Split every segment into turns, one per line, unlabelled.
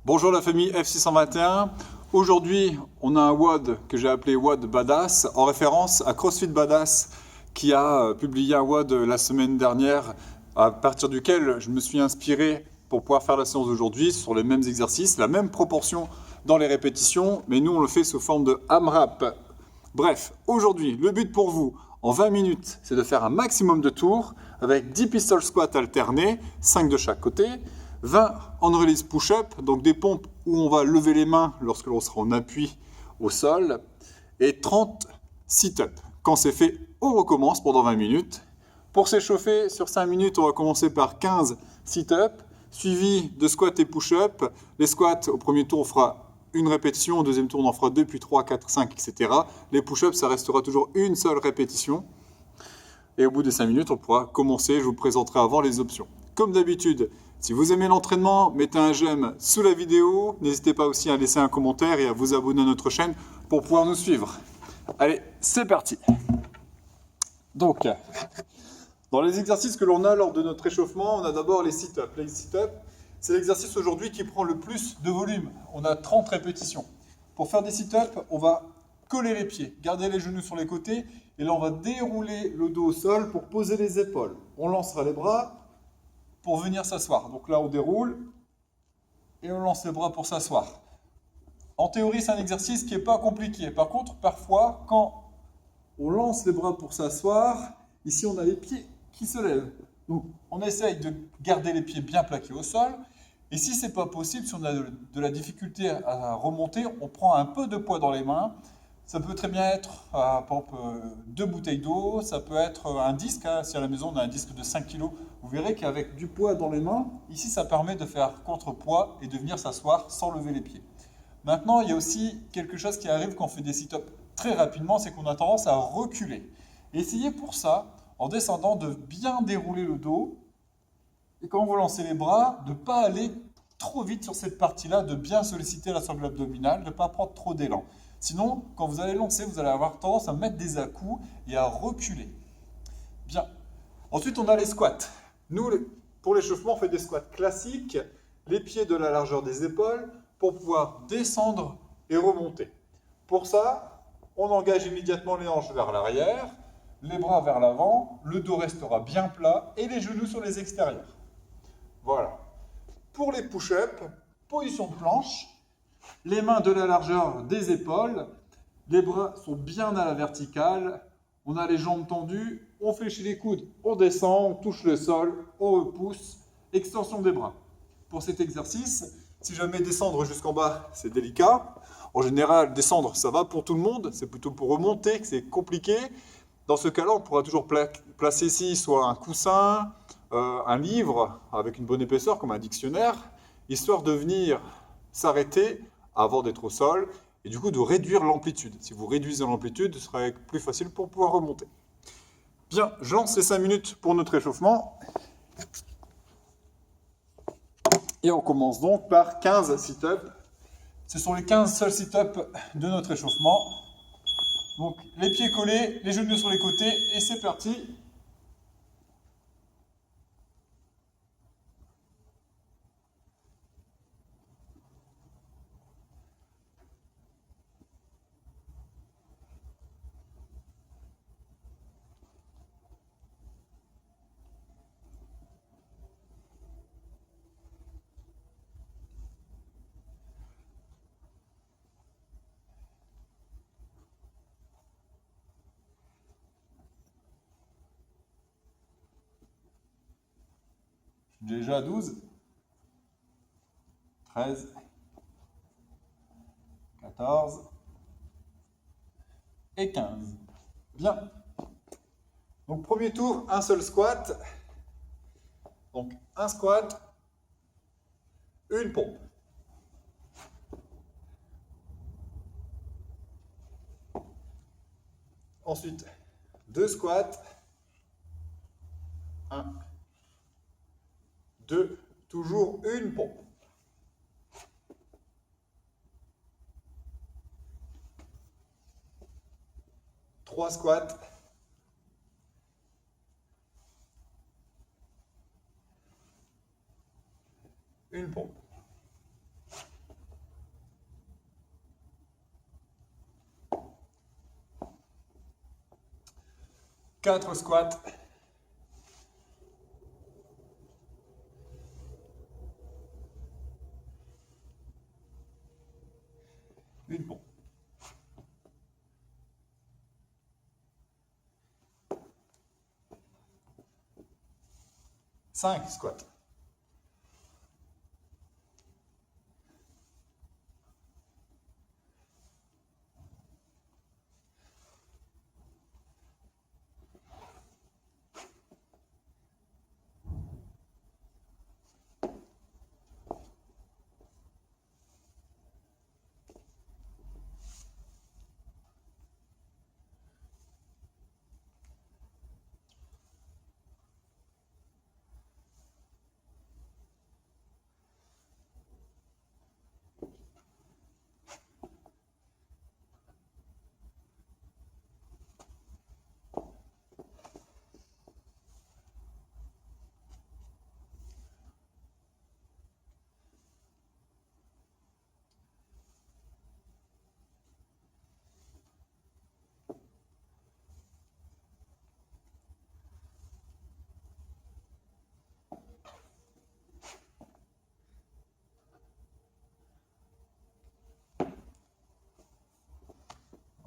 Bonjour la famille F621. Aujourd'hui, on a un WOD que j'ai appelé WOD Badass en référence à CrossFit Badass qui a publié un WOD la semaine dernière à partir duquel je me suis inspiré pour pouvoir faire la séance d'aujourd'hui sur les mêmes exercices, la même proportion dans les répétitions, mais nous on le fait sous forme de AMRAP. Bref, aujourd'hui, le but pour vous en 20 minutes, c'est de faire un maximum de tours avec 10 pistol squats alternés, 5 de chaque côté, 20 on release push-up, donc des pompes où on va lever les mains lorsque l'on sera en appui au sol, et 30 sit-up. Quand c'est fait, on recommence pendant 20 minutes. Pour s'échauffer, sur 5 minutes, on va commencer par 15 sit-up, suivi de squats et push-up. Les squats, au premier tour, on fera une répétition, au deuxième tour, on en fera 2, puis 3, 4, 5, etc. Les push-ups, ça restera toujours une seule répétition. Et au bout des 5 minutes, on pourra commencer. Je vous présenterai avant les options. Comme d'habitude, si vous aimez l'entraînement, mettez un j'aime sous la vidéo. N'hésitez pas aussi à laisser un commentaire et à vous abonner à notre chaîne pour pouvoir nous suivre. Allez, c'est parti. Donc, dans les exercices que l'on a lors de notre échauffement, on a d'abord les sit-ups. Les sit-ups, c'est l'exercice aujourd'hui qui prend le plus de volume. On a 30 répétitions. Pour faire des sit-ups, on va coller les pieds, garder les genoux sur les côtés, et là on va dérouler le dos au sol pour poser les épaules. On lancera les bras pour venir s'asseoir. Donc là on déroule et on lance les bras pour s'asseoir. En théorie, c'est un exercice qui n'est pas compliqué. Par contre, parfois, quand on lance les bras pour s'asseoir, ici on a les pieds qui se lèvent. Donc on essaye de garder les pieds bien plaqués au sol. Et si ce n'est pas possible, si on a de la difficulté à remonter, on prend un peu de poids dans les mains. Ça peut très bien être, par exemple, 2 bouteilles d'eau, ça peut être un disque, hein, si à la maison on a un disque de 5 kg, vous verrez qu'avec du poids dans les mains, ici ça permet de faire contrepoids et de venir s'asseoir sans lever les pieds. Maintenant, il y a aussi quelque chose qui arrive quand on fait des sit-ups très rapidement, c'est qu'on a tendance à reculer. Essayez pour ça, en descendant, de bien dérouler le dos, et quand vous lancez les bras, de ne pas aller trop vite sur cette partie-là, de bien solliciter la sangle abdominale, de ne pas prendre trop d'élan. Sinon, quand vous allez lancer, vous allez avoir tendance à mettre des à-coups et à reculer. Bien. Ensuite, on a les squats. Nous, pour l'échauffement, on fait des squats classiques, les pieds de la largeur des épaules, pour pouvoir descendre et remonter. Pour ça, on engage immédiatement les hanches vers l'arrière, les bras vers l'avant, le dos restera bien plat et les genoux sur les extérieurs. Voilà. Pour les push-ups, position de planche, les mains de la largeur des épaules, les bras sont bien à la verticale, on a les jambes tendues, on fléchit les coudes, on descend, on touche le sol, on repousse, extension des bras. Pour cet exercice, si jamais descendre jusqu'en bas, c'est délicat. En général, descendre, ça va pour tout le monde, c'est plutôt pour remonter que c'est compliqué. Dans ce cas-là, on pourra toujours placer ici soit un coussin, un livre avec une bonne épaisseur comme un dictionnaire, histoire de venir s'arrêter avant d'être au sol et du coup de réduire l'amplitude. Si vous réduisez l'amplitude, ce sera plus facile pour pouvoir remonter. Bien, je lance les 5 minutes pour notre échauffement. Et on commence donc par 15 sit-ups. Ce sont les 15 seuls sit-ups de notre échauffement. Donc les pieds collés, les genoux sur les côtés et c'est parti. Déjà à 12, 13, 14 et 15. Bien. Donc premier tour, un seul squat. Donc un squat, une pompe. Ensuite, deux squats. 1, 2, toujours une pompe. 3 squats. Une pompe. 4 squats. Une pompe. 5 squats.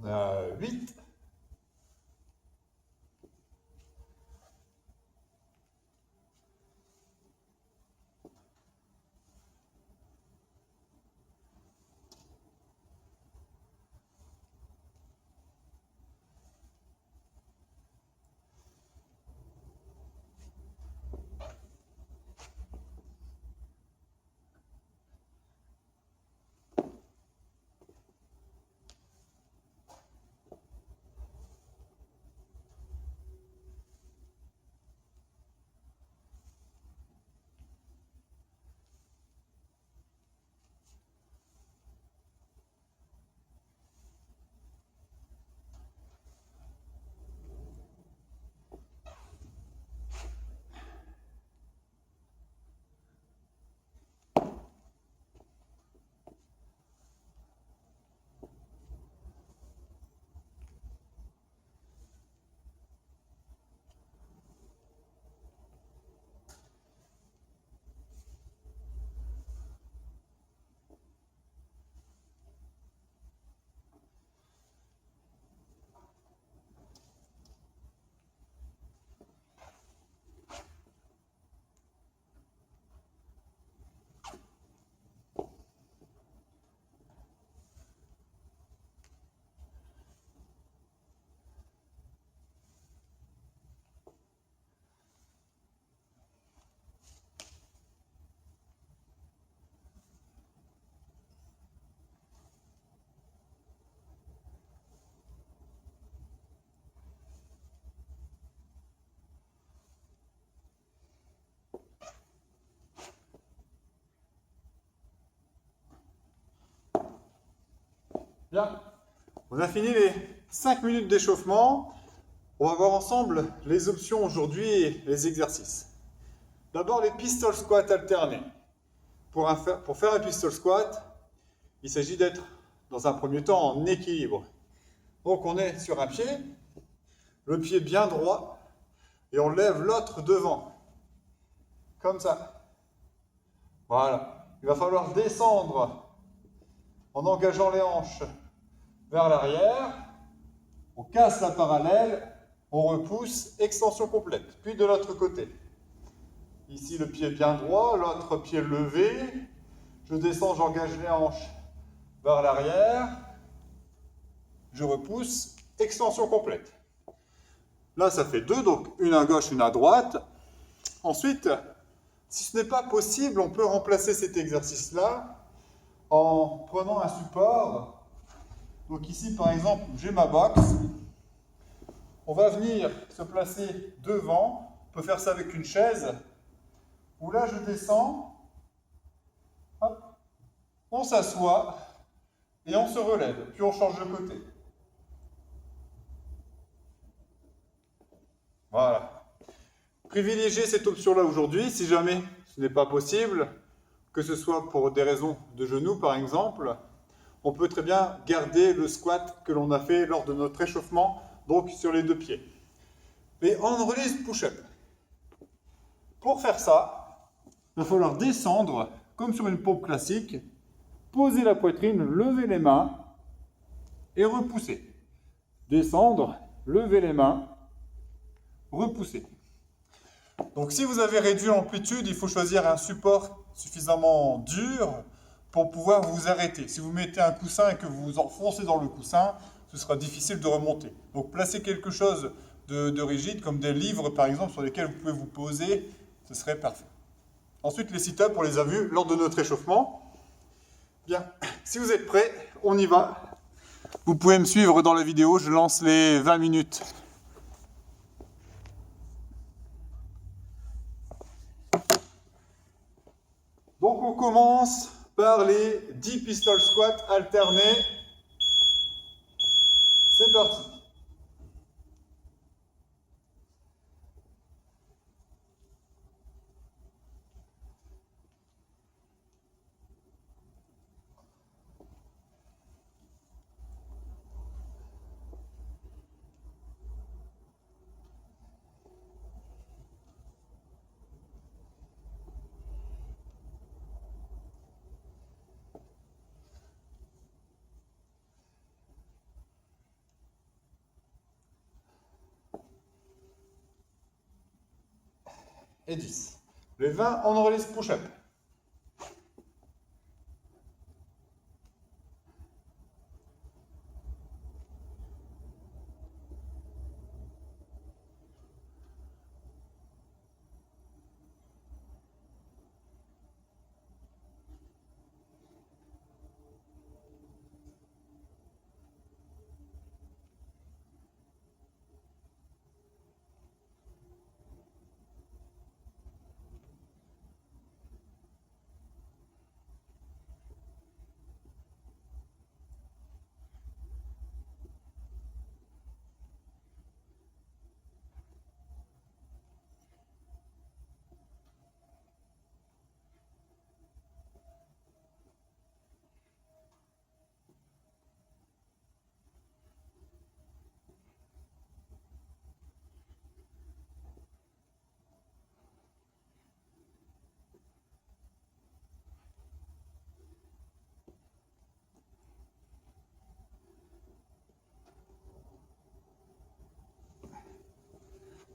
On a 8. Bien, on a fini les 5 minutes d'échauffement. On va voir ensemble les options aujourd'hui et les exercices. D'abord les pistol squats alternés. Pour faire un pistol squat, il s'agit d'être dans un premier temps en équilibre. Donc on est sur un pied, le pied bien droit, et on lève l'autre devant. Comme ça. Voilà. Il va falloir descendre en engageant les hanches vers l'arrière. On casse la parallèle, on repousse, extension complète. Puis de l'autre côté. Ici le pied bien droit, l'autre pied levé. Je descends, j'engage les hanches vers l'arrière. Je repousse, extension complète. Là, ça fait 2, donc une à gauche, une à droite. Ensuite, si ce n'est pas possible, on peut remplacer cet exercice-là en prenant un support. Donc ici, par exemple, j'ai ma box. On va venir se placer devant. On peut faire ça avec une chaise. Où là, je descends. Hop, on s'assoit et on se relève. Puis on change de côté. Voilà. Privilégiez cette option-là aujourd'hui, si jamais ce n'est pas possible, que ce soit pour des raisons de genoux par exemple, on peut très bien garder le squat que l'on a fait lors de notre échauffement, donc sur les 2 pieds. les hand release push-up. Pour faire ça, il va falloir descendre comme sur une pompe classique, poser la poitrine, lever les mains et repousser. Descendre, lever les mains, repousser. Donc si vous avez réduit l'amplitude, il faut choisir un support suffisamment dur pour pouvoir vous arrêter. Si vous mettez un coussin et que vous vous enfoncez dans le coussin, ce sera difficile de remonter. Donc placez quelque chose de rigide, comme des livres par exemple, sur lesquels vous pouvez vous poser, ce serait parfait. Ensuite, les sit-ups, on les a vus lors de notre échauffement. Bien, si vous êtes prêts, on y va. Vous pouvez me suivre dans la vidéo, je lance les 20 minutes. Donc on commence par les 10 pistol squats alternés. C'est parti. Et 10. Les 20, on release push-up.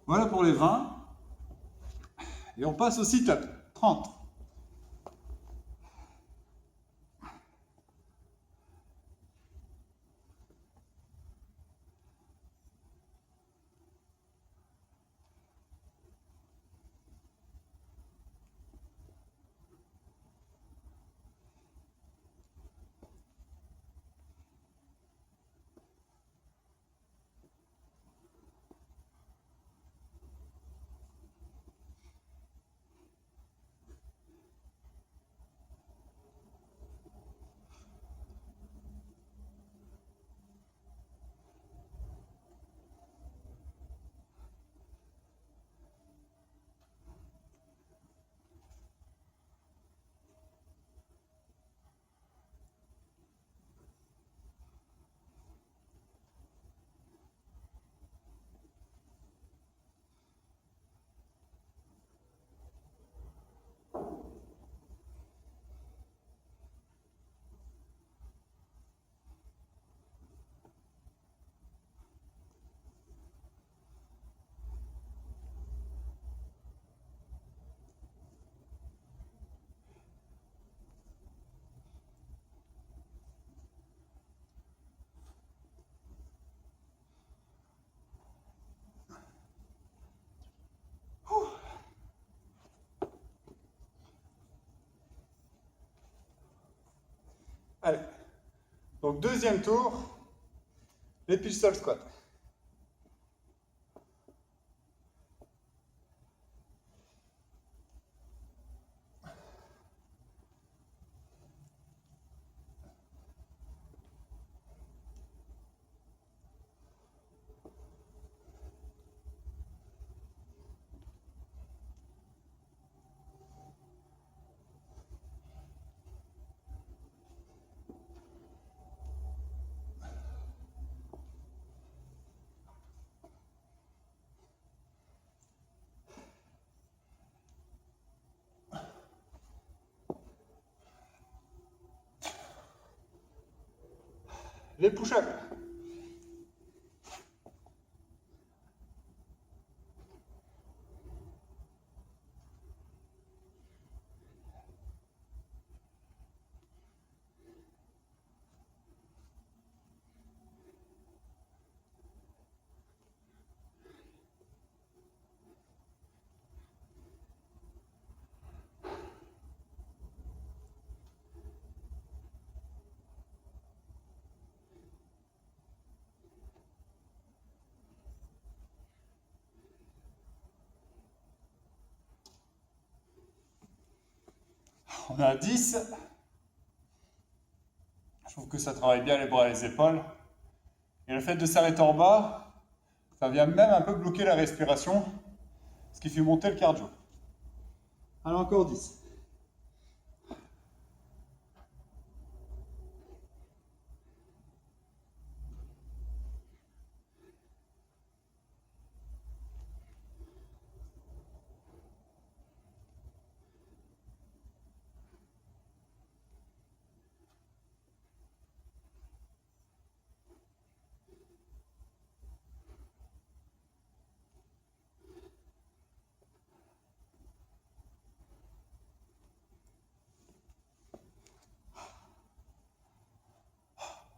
Voilà pour les 20. Et on passe au sit-up. 30. Allez. Donc deuxième tour, les pistol squats. Les push-ups. On a 10. Je trouve que ça travaille bien les bras et les épaules. Et le fait de s'arrêter en bas, ça vient même un peu bloquer la respiration, ce qui fait monter le cardio. Alors encore 10.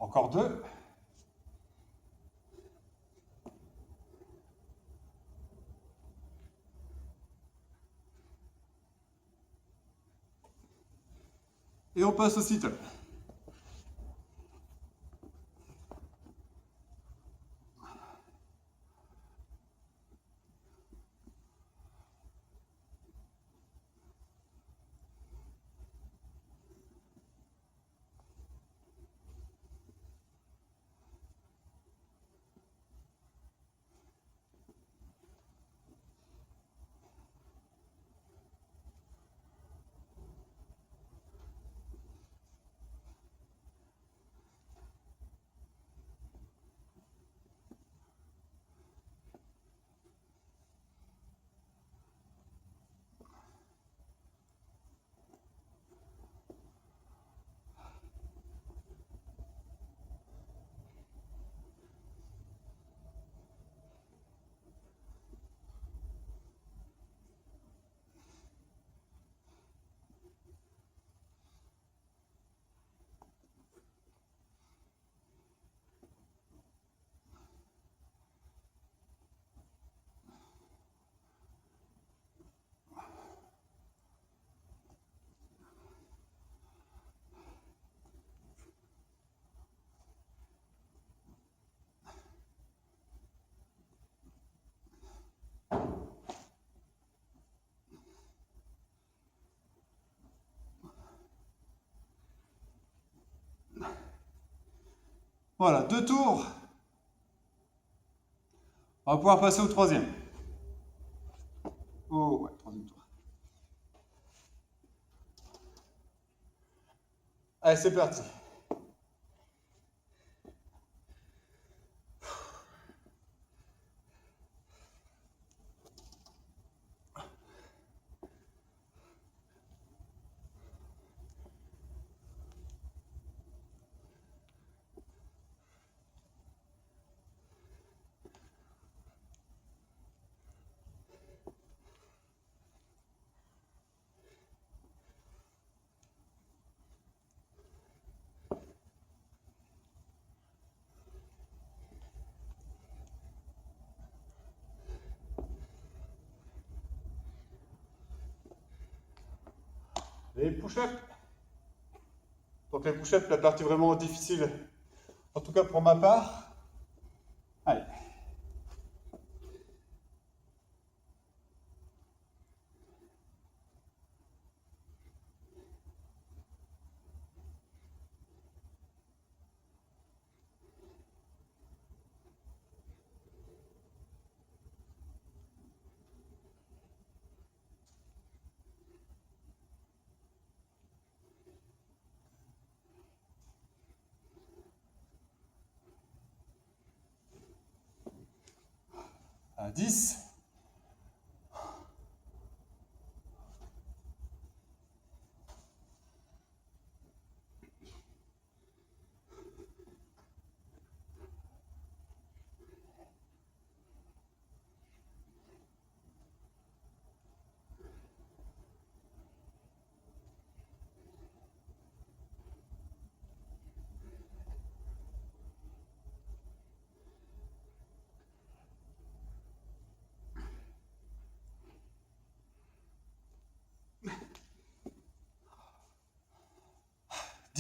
Encore 2. Et on passe au sit-up. Voilà, 2 tours. On va pouvoir passer au troisième. Oh ouais, troisième tour. Allez, c'est parti. Les push-ups. Donc les push-ups, la partie vraiment difficile, en tout cas pour ma part. Allez. À 10.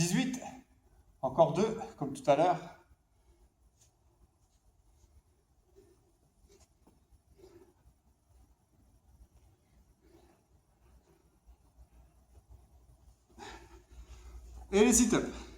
18. Encore 2, comme tout à l'heure. Et les sit-ups.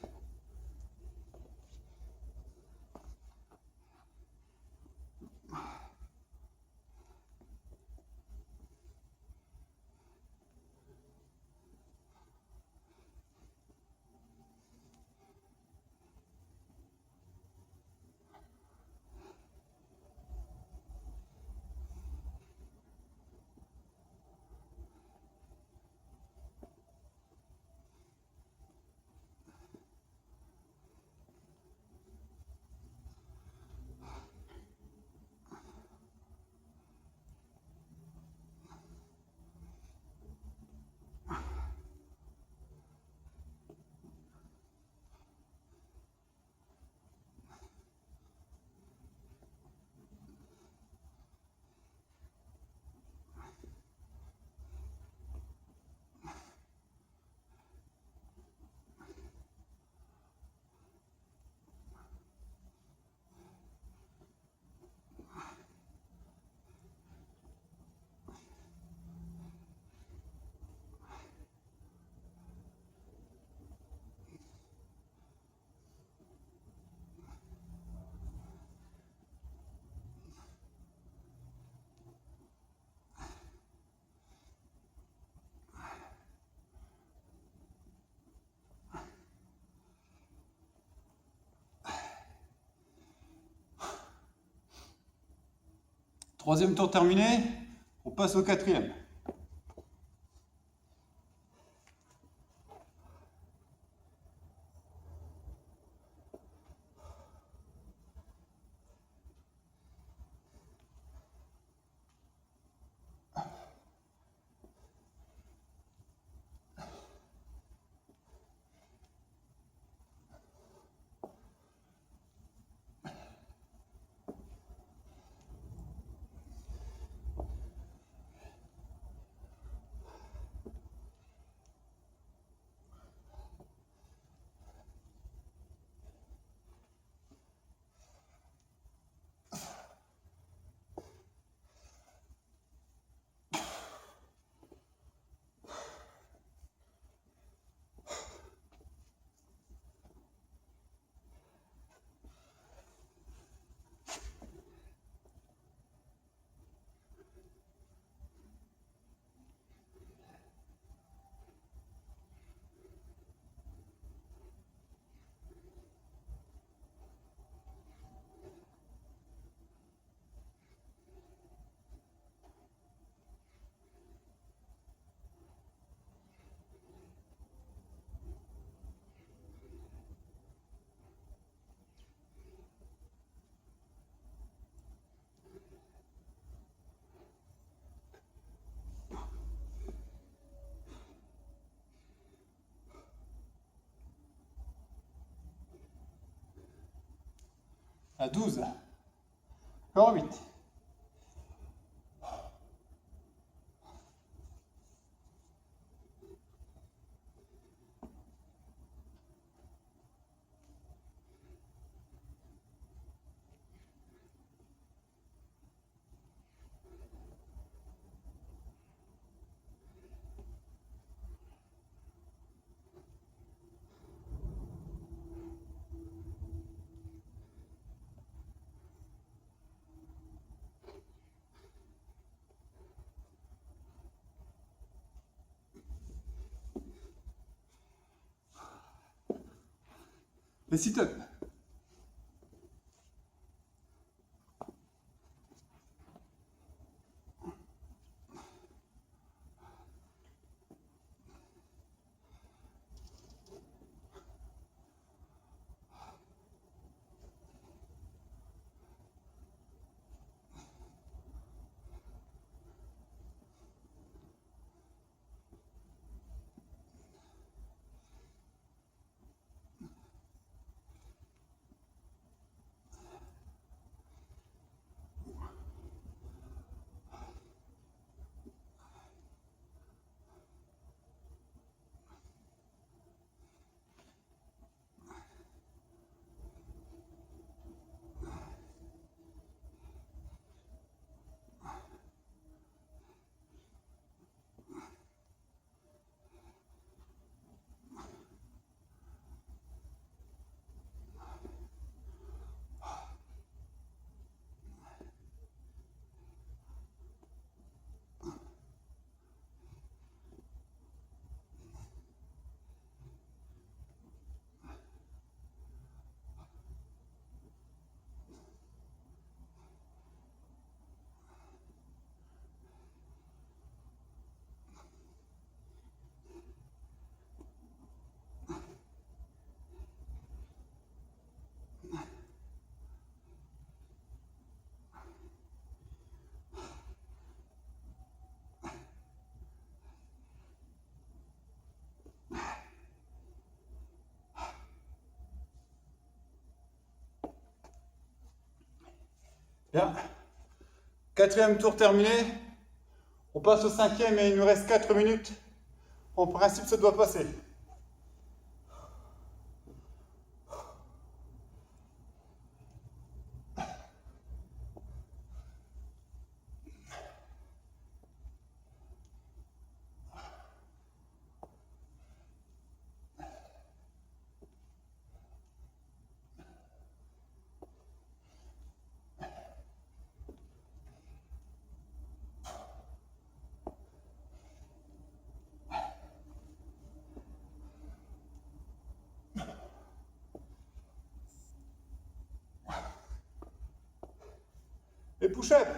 Troisième tour terminé, on passe au quatrième. À 12. Encore 8. Les sit-ups. Bien. Quatrième tour terminé. On passe au cinquième et il nous reste 4 minutes. En principe, ça doit passer. Et push-up.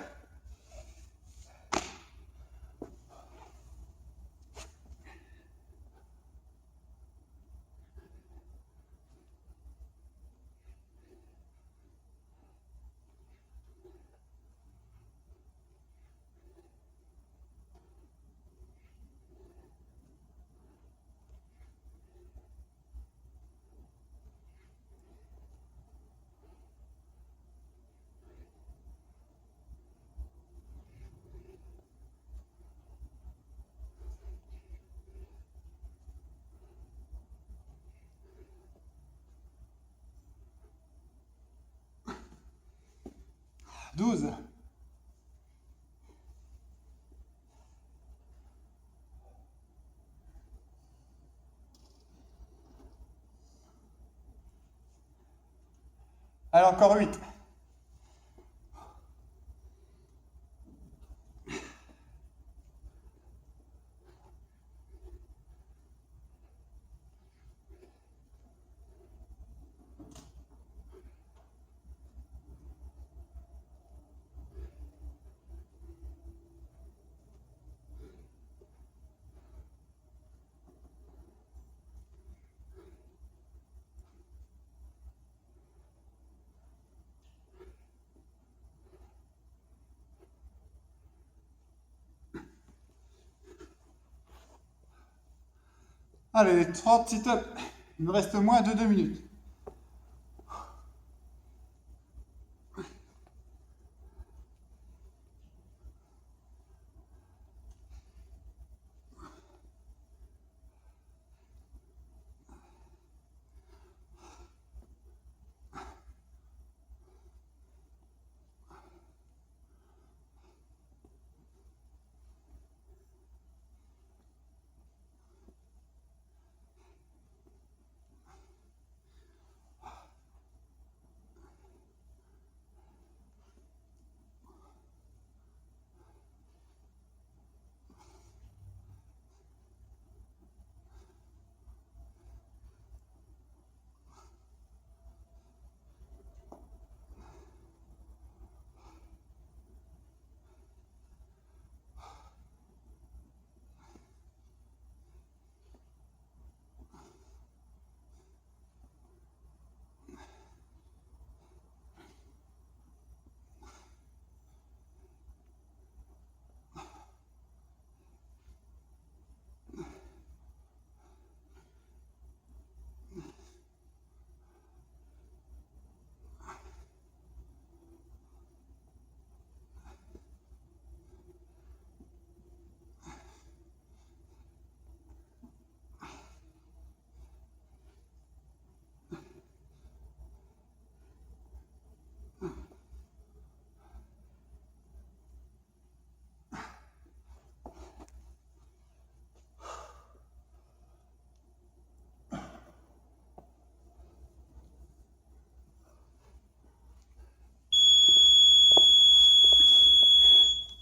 Douze. Allez, encore 8. Allez, 30 sit-ups. Il me reste moins de 2 minutes.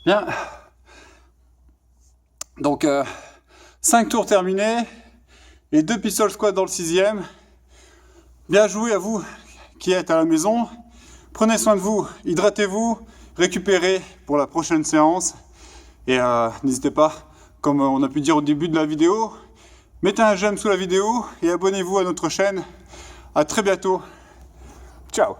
Bien. Donc, 5 tours terminés et 2 pistol squats dans le 6e. Bien joué à vous qui êtes à la maison. Prenez soin de vous, hydratez-vous, récupérez pour la prochaine séance. Et n'hésitez pas, comme on a pu dire au début de la vidéo, mettez un j'aime sous la vidéo et abonnez-vous à notre chaîne. À très bientôt. Ciao.